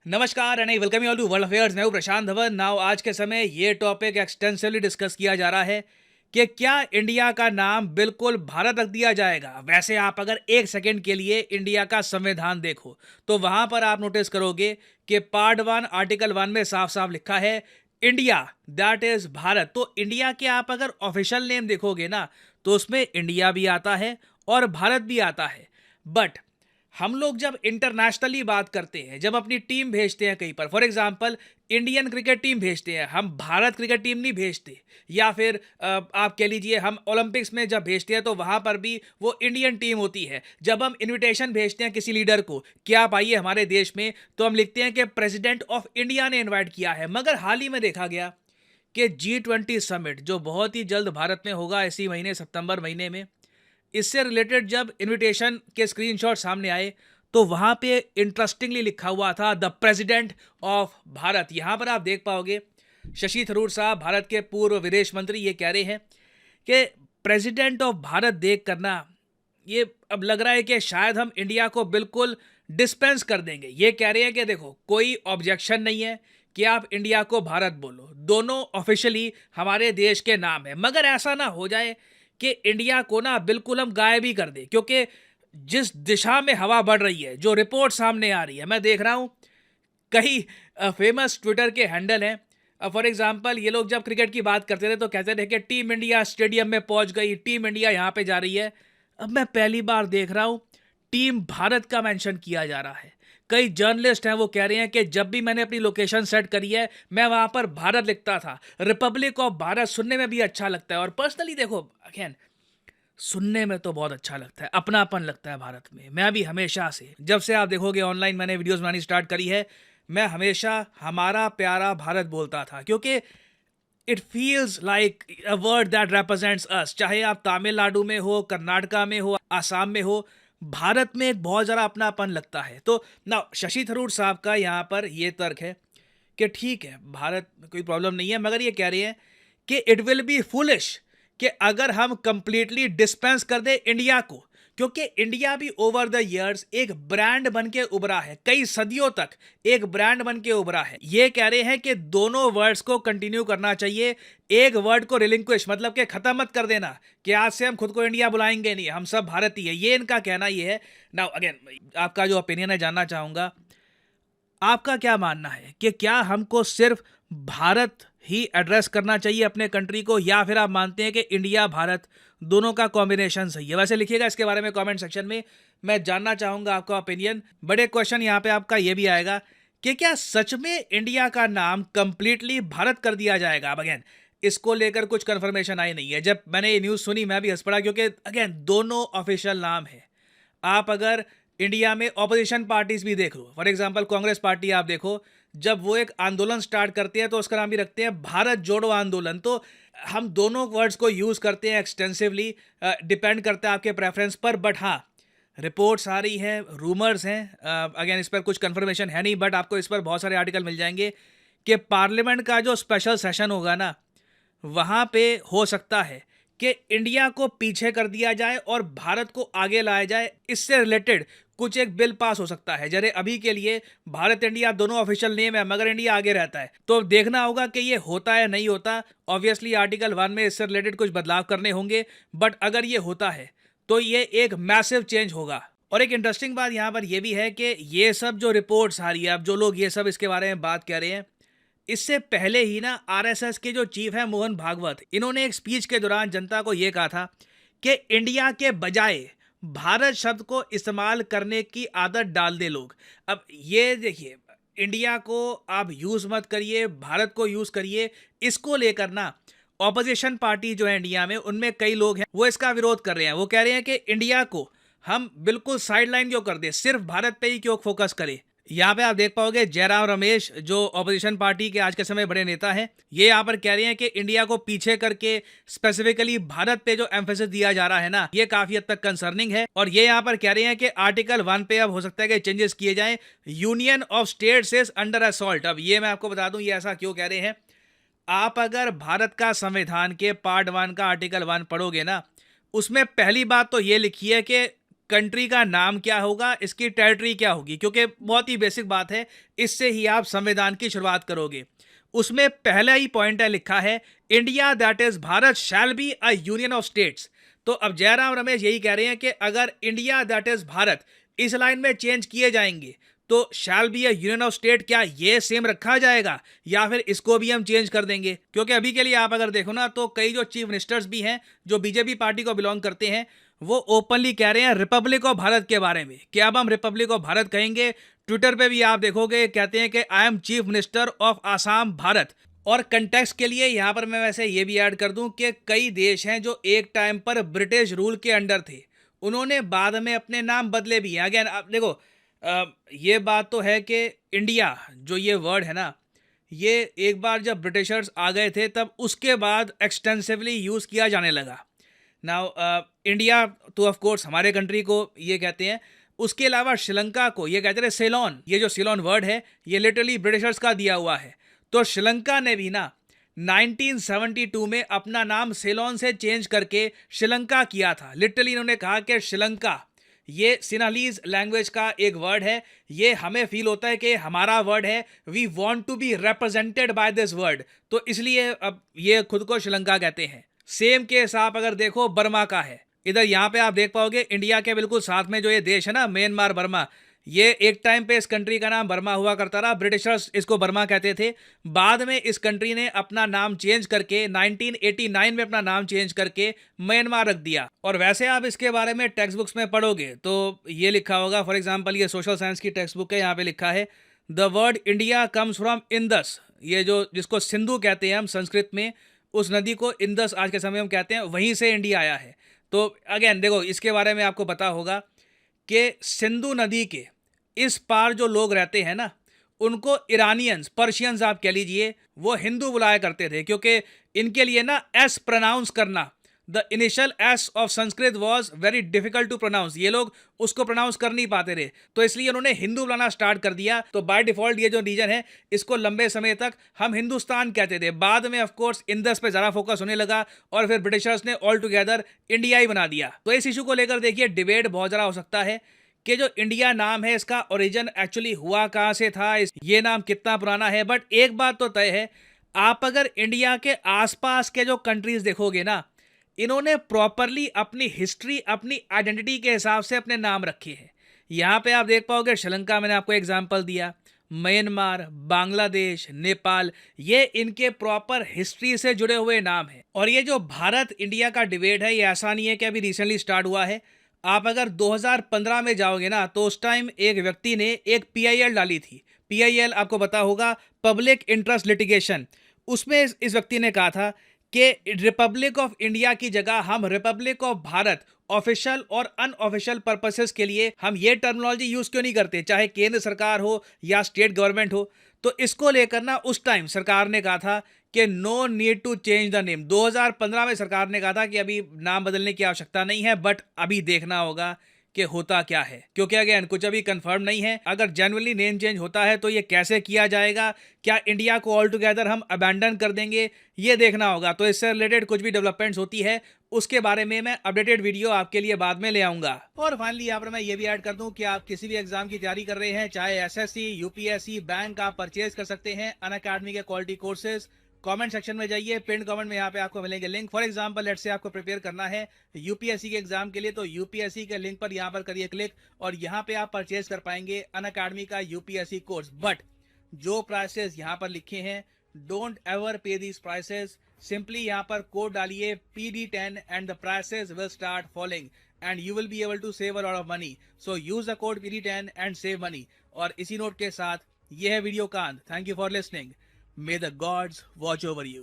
नमस्कार and I welcome you all to world affairs. मैं हूं प्रशांत धवन। नाउ आज के समय ये टॉपिक एक्सटेंसिवली डिस्कस किया जा रहा है कि क्या इंडिया का नाम बिल्कुल भारत रख दिया जाएगा। वैसे आप अगर एक सेकंड के लिए इंडिया का संविधान देखो तो वहां पर आप नोटिस करोगे कि पार्ट 1 आर्टिकल 1 में साफ साफ लिखा है इंडिया, दैट इज भारत। तो इंडिया के आप अगर ऑफिशियल नेम देखोगे ना तो उसमें इंडिया भी आता है और भारत भी आता है। बट हम लोग जब इंटरनेशनली बात करते हैं, जब अपनी टीम भेजते हैं कहीं पर, for example Indian cricket team भेजते हैं, हम भारत क्रिकेट टीम नहीं भेजते। या फिर आप कह लीजिए हम ओलंपिक्स में जब भेजते हैं तो वहां पर भी वो इंडियन टीम होती है। जब हम इनविटेशन भेजते हैं किसी लीडर को कि आप आइए हमारे देश में, तो हम लिखते हैं कि प्रेसिडेंट ऑफ इंडिया ने इन्वाइट किया है। मगर हाल ही में देखा गया कि G20 समिट जो बहुत ही जल्द भारत में होगा इसी महीने सितंबर महीने में, इससे रिलेटेड जब इनविटेशन के स्क्रीनशॉट सामने आए तो वहां पे इंटरेस्टिंगली लिखा हुआ था द प्रेसिडेंट ऑफ भारत। यहां पर आप देख पाओगे शशि थरूर साहब, भारत के पूर्व विदेश मंत्री, ये कह रहे हैं कि प्रेसिडेंट ऑफ भारत देख करना, ये अब लग रहा है कि शायद हम इंडिया को बिल्कुल डिस्पेंस कर देंगे। ये कह रहे हैं कि देखो कोई ऑब्जेक्शन नहीं है कि आप इंडिया को भारत बोलो, दोनों ऑफिशियली हमारे देश के नाम है, मगर ऐसा ना हो जाए कि इंडिया को ना बिल्कुल हम गायब ही कर दें। क्योंकि जिस दिशा में हवा बढ़ रही है, जो रिपोर्ट सामने आ रही है, मैं देख रहा हूं कई फेमस ट्विटर के हैंडल हैं। फॉर एग्जांपल ये लोग जब क्रिकेट की बात करते थे तो कहते थे कि टीम इंडिया स्टेडियम में पहुंच गई, टीम इंडिया यहां पे जा रही है। अब मैं पहली बार देख रहा हूं टीम भारत का मेंशन किया जा रहा है। कई जर्नलिस्ट हैं वो कह रहे हैं कि जब भी मैंने अपनी लोकेशन सेट करी है मैं वहां पर भारत लिखता था। रिपब्लिक ऑफ भारत सुनने में भी अच्छा लगता है और पर्सनली देखो अगेन सुनने में तो बहुत अच्छा लगता है, अपनापन लगता है भारत में। मैं भी हमेशा से, जब से आप देखोगे ऑनलाइन मैंने वीडियोस बनानी स्टार्ट करी है, मैं हमेशा हमारा प्यारा भारत बोलता था, क्योंकि it feels like a word that represents us. चाहे आप तमिलनाडु में हो, कर्नाटका में हो, आसाम में हो, भारत में एक बहुत ज़रा अपनापन लगता है। तो ना शशि थरूर साहब का यहाँ पर ये तर्क है कि ठीक है भारत में कोई प्रॉब्लम नहीं है, मगर ये कह रहे हैं कि इट विल बी फुलिश कि अगर हम कंप्लीटली डिस्पेंस कर दे इंडिया को, क्योंकि इंडिया भी ओवर द इयर्स एक ब्रांड बन के उभरा है, कई सदियों तक एक ब्रांड बन के उभरा है। ये कह रहे हैं कि दोनों वर्ड्स को कंटिन्यू करना चाहिए, एक वर्ड को रिलिंक्विश, मतलब कि खत्म मत कर देना कि आज से हम खुद को इंडिया बुलाएंगे नहीं, हम सब भारतीय है। ये इनका कहना ये है। नाउ अगेन आपका जो ओपिनियन है जानना चाहूंगा, आपका क्या मानना है कि क्या हमको सिर्फ भारत ही एड्रेस करना चाहिए अपने कंट्री को, या फिर आप मानते हैं कि इंडिया भारत दोनों का कॉम्बिनेशन सही है? वैसे लिखिएगा इसके बारे में कमेंट सेक्शन में, मैं जानना चाहूंगा आपका ओपिनियन। बड़े क्वेश्चन यहाँ पे आपका ये भी आएगा कि क्या सच में इंडिया का नाम कंप्लीटली भारत कर दिया जाएगा? अब अगेन इसको लेकर कुछ कंफर्मेशन आई नहीं है। जब मैंने ये न्यूज़ सुनी मैं भी हंस पड़ा, क्योंकि अगेन दोनों ऑफिशियल नाम है। आप अगर इंडिया में ऑपोजिशन पार्टीज भी देख लो, फॉर एग्जांपल कांग्रेस पार्टी आप देखो, जब वो एक आंदोलन स्टार्ट करते हैं तो उसका नाम भी रखते हैं भारत जोड़ो आंदोलन। तो हम दोनों वर्ड्स को यूज करते हैं एक्सटेंसिवली, डिपेंड करता है आपके प्रेफरेंस पर। बट हाँ, रिपोर्ट्स आ रही है, रूमर्स हैं, अगेन इस पर कुछ कंफर्मेशन है नहीं, बट आपको इस पर बहुत सारे आर्टिकल मिल जाएंगे कि पार्लियामेंट का जो स्पेशल सेशन होगा ना, वहां पे हो सकता है कि इंडिया को पीछे कर दिया जाए और भारत को आगे लाया जाए। इससे रिलेटेड कुछ एक बिल पास हो सकता है। जरे अभी के लिए भारत इंडिया दोनों ऑफिशियल नेम है, मगर इंडिया आगे रहता है, तो देखना होगा कि ये होता है नहीं होता। ऑब्वियसली आर्टिकल 1 में इससे रिलेटेड कुछ बदलाव करने होंगे, बट अगर ये होता है तो ये एक मैसिव चेंज होगा। और एक इंटरेस्टिंग बात यहाँ पर यह भी है कि ये सब जो रिपोर्ट्स आ रही है, अब जो लोग ये सब इसके बारे में बात कर रहे हैं, इससे पहले ही ना आरएसएस के जो चीफ है मोहन भागवत, इन्होंने एक स्पीच के दौरान जनता को यह कहा था कि इंडिया के बजाय भारत शब्द को इस्तेमाल करने की आदत डाल दे लोग। अब ये देखिए, इंडिया को आप यूज मत करिए, भारत को यूज करिए। इसको लेकर ना ऑपोजिशन पार्टी जो है इंडिया में, उनमें कई लोग हैं वो इसका विरोध कर रहे हैं। वो कह रहे हैं कि इंडिया को हम बिल्कुल साइडलाइन क्यों कर दें, सिर्फ भारत पे ही क्यों फोकस करें। यहाँ पे आप देख पाओगे जयराम रमेश जो ऑपोजिशन पार्टी के आज के समय बड़े नेता हैं, ये यहाँ पर कह रहे हैं कि इंडिया को पीछे करके स्पेसिफिकली भारत पे जो एम्फेसिस दिया जा रहा है ना, ये काफी हद तक कंसर्निंग है। और ये यहाँ पर कह रहे हैं कि आर्टिकल 1 पे अब हो सकता है कि चेंजेस किए जाएं। Union of states is under assault. अब ये मैं आपको बता दूं ये ऐसा क्यों कह रहे हैं। आप अगर भारत का संविधान के पार्ट 1 का आर्टिकल 1 पढ़ोगे ना, उसमें पहली बात तो ये लिखी है कि कंट्री का नाम क्या होगा, इसकी टेरिटरी क्या होगी, क्योंकि बहुत ही बेसिक बात है, इससे ही आप संविधान की शुरुआत करोगे। उसमें पहला ही पॉइंट है, लिखा है India that is Bharat shall be a union of states. तो अब जयराम रमेश यही कह रहे हैं कि अगर इंडिया दैट इज भारत इस लाइन में चेंज किए जाएंगे तो shall be a union of state, क्या ये सेम रखा जाएगा या फिर इसको भी हम चेंज कर देंगे? क्योंकि अभी के लिए आप अगर देखो ना तो कई जो चीफ मिनिस्टर्स भी हैं जो बीजेपी पार्टी को बिलोंग करते हैं, वो ओपनली कह रहे हैं रिपब्लिक ऑफ भारत के बारे में कि अब हम रिपब्लिक ऑफ भारत कहेंगे। ट्विटर पे भी आप देखोगे कहते हैं कि I am chief minister of Assam Bharat. और कंटेक्स्ट के लिए यहाँ पर मैं वैसे ये भी ऐड कर दूं कि कई देश हैं जो एक टाइम पर ब्रिटिश रूल के अंडर थे, उन्होंने बाद में अपने नाम बदले भी हैं। अगेन आप देखो, ये बात तो है कि इंडिया जो ये वर्ड है ना, ये एक बार जब ब्रिटिशर्स आ गए थे तब उसके बाद एक्सटेंसिवली यूज़ किया जाने लगा। नाउ इंडिया तो ऑफ कोर्स हमारे कंट्री को ये कहते हैं, उसके अलावा श्रीलंका को ये कहते थे सेलोन। ये जो सेलोन वर्ड है ये लिटरली ब्रिटिशर्स का दिया हुआ है। तो श्रीलंका ने भी ना 1972 में अपना नाम सेलोन से चेंज करके श्रीलंका किया था। लिटरली इन्होंने कहा कि श्रीलंका ये सिनालीज लैंग्वेज का एक वर्ड है, ये हमें फील होता है कि हमारा वर्ड है, we want to be represented by this word, तो इसलिए अब ये खुद को श्रीलंका कहते हैं। सेम केस आप अगर देखो बर्मा का है, इधर यहाँ पे आप देख पाओगे इंडिया के बिल्कुल साथ में जो ये देश है ना म्यांमार बर्मा, ये एक टाइम पे इस कंट्री का नाम बर्मा हुआ करता रहा, ब्रिटिशर्स इसको बर्मा कहते थे। बाद में इस कंट्री ने अपना नाम चेंज करके 1989 में अपना नाम चेंज करके म्यांमार रख दिया। और वैसे आप इसके बारे में टेक्स्ट बुक्स में पढ़ोगे तो ये लिखा होगा, फॉर एग्जाम्पल ये सोशल साइंस की टेक्स्ट बुक है, यहाँ पे लिखा है the word India comes from Indus. ये जो जिसको सिंधु कहते हैं हम संस्कृत में, उस नदी को इंदस आज के समय हम कहते हैं, वहीं से इंडिया आया है। तो अगेन देखो इसके बारे में आपको पता होगा कि सिंधु नदी के इस पार जो लोग रहते हैं ना, उनको इरानियंस, पर्शियंस आप कह लीजिए, वो हिंदू बुलाया करते थे, क्योंकि इनके लिए ना एस प्रोनाउंस करना, the initial S of Sanskrit was very difficult to pronounce, ये लोग उसको प्रोनाउंस कर नहीं पाते थे, तो इसलिए उन्होंने हिंदू बुलाना स्टार्ट कर दिया। तो बाय डिफॉल्ट ये जो रीजन है इसको लंबे समय तक हम हिंदुस्तान कहते थे। बाद में ऑफकोर्स इंदस पे ज़्यादा फोकस होने लगा और फिर ब्रिटिशर्स ने ऑल टुगेदर इंडिया ही बना दिया। तो इस इशू को लेकर देखिए डिबेट बहुत ज़्यादा हो सकता है कि जो इंडिया नाम है इसका ओरिजिन एक्चुअली हुआ कहाँ से था, ये नाम कितना पुराना है। बट एक बात तो तय है, आप अगर इंडिया के आसपास के जो कंट्रीज देखोगे ना, इन्होंने प्रॉपरली अपनी हिस्ट्री, अपनी आइडेंटिटी के हिसाब से अपने नाम रखे हैं। यहाँ पे आप देख पाओगे श्रीलंका, मैंने आपको एग्जांपल दिया, म्यांमार, बांग्लादेश, नेपाल, ये इनके प्रॉपर हिस्ट्री से जुड़े हुए नाम हैं। और ये जो भारत इंडिया का डिबेट है ये ऐसा नहीं है कि अभी रिसेंटली स्टार्ट हुआ है। आप अगर 2015 में जाओगे ना तो उस टाइम एक व्यक्ति ने एक PIL डाली थी। PIL आपको पता होगा, पब्लिक इंटरेस्ट लिटिगेशन। उसमें इस व्यक्ति ने कहा था कि रिपब्लिक ऑफ इंडिया की जगह हम रिपब्लिक ऑफ भारत ऑफिशियल और अनऑफिशियल पर्पसेस के लिए हम ये टर्मिनोलॉजी यूज क्यों नहीं करते, चाहे केंद्र सरकार हो या स्टेट गवर्नमेंट हो। तो इसको लेकर ना उस टाइम सरकार ने कहा था कि no need to change the name. 2015 में सरकार ने कहा था कि अभी नाम बदलने की आवश्यकता नहीं है, बट अभी देखना होगा कि होता क्या है, क्योंकि अगेन कुछ अभी कंफर्म नहीं है। अगर जेन्युइनली नेम चेंज होता है तो ये कैसे किया जाएगा, क्या इंडिया को ऑल टुगेदर हम अबैंडन कर देंगे, ये देखना होगा। तो इससे रिलेटेड कुछ भी डेवलपमेंट्स होती है उसके बारे में मैं अपडेटेड वीडियो आपके लिए बाद में ले आऊंगा। और फाइनली यहाँ पर मैं ये भी ऐड कर दूं कि आप किसी भी एग्जाम की तैयारी कर रहे हैं, चाहे SSC, UPSC, बैंक, आप परचेज कर सकते हैं अनअकैडमी के क्वालिटी कोर्सेज। कमेंट सेक्शन में जाइए, पिन कमेंट में यहाँ पे आपको मिलेंगे link. For example let's say आपको प्रिपेयर करना है UPSC के एग्जाम के लिए, तो UPSC के लिंक पर यहाँ पर करिए क्लिक और यहाँ पे आप परचेज कर पाएंगे अनअकैडमी का UPSC कोर्स। बट जो प्राइसेस यहाँ पर लिखे हैं, don't ever pay these prices. Simply यहाँ पर कोड डालिए PD10 and the prices will start falling and you will be able to save a lot of money. So use the code PD10 and save money. और इसी note के साथ यह है video का अंत। Thank you for listening. May the gods watch over you.